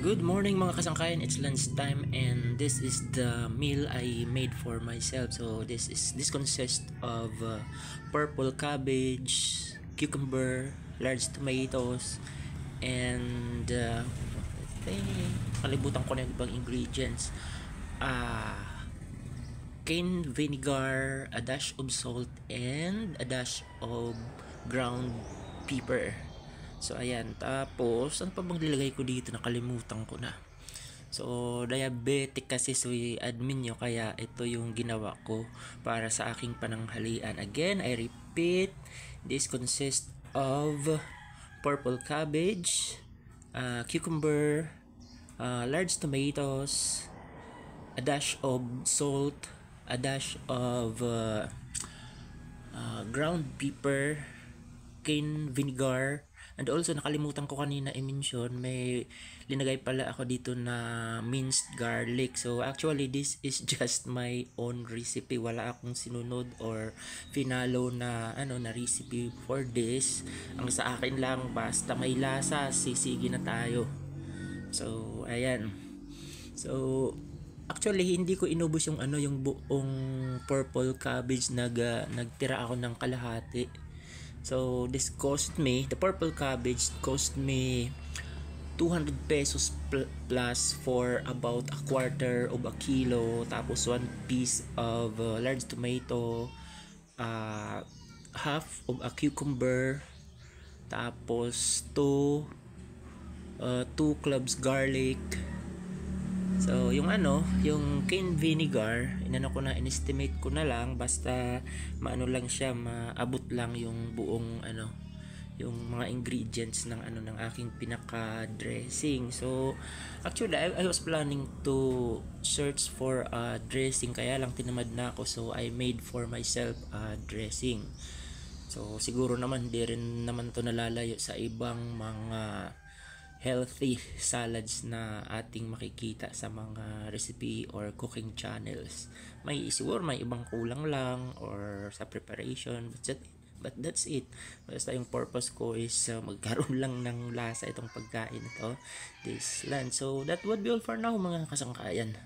Good morning mga kasangkayan, it's lunchtime and this is the meal I made for myself. So this consists of purple cabbage, cucumber, large tomatoes, and kalibutan ko na yung ibang ingredients. Cane vinegar, a dash of salt, and a dash of ground pepper. So ayan, tapos ano pa bang nilagay ko dito, nakalimutan ko na. So diabetic kasi si admin nyo, kaya ito yung ginawa ko para sa aking pananghalian. Again, I repeat, this consists of purple cabbage, cucumber, large tomatoes, a dash of salt, a dash of ground pepper, cane vinegar, and also nakalimutan ko kanina i-mention, may linagay pala ako dito na minced garlic. So actually this is just my own recipe, wala akong sinunod or finalo na na recipe for this. Ang sa akin lang, basta may lasa, sisigi na tayo. So ayan, so actually hindi ko inubos yung yung buong purple cabbage, nagtira ako ng kalahati. So this cost me, the purple cabbage cost me 200 pesos plus for about a quarter of a kilo. Tapos 1 piece of large tomato, half of a cucumber, tapos 2 cloves garlic. So yung yung cane vinegar, ko na, in-estimate ko na lang, basta maano lang siya, maabot lang yung buong yung mga ingredients ng ng aking pinaka dressing. So actually I was planning to search for a dressing, kaya lang tinamad na ako, so I made for myself a dressing. So siguro naman di rin naman to nalalayo sa ibang mga healthy salads na ating makikita sa mga recipe or cooking channels. May siguro may ibang kulang lang or sa preparation, but that's it. Basta yung purpose ko is magkaroon lang ng lasa itong pagkain ito, this lunch. So that would be all for now mga kasangkayan.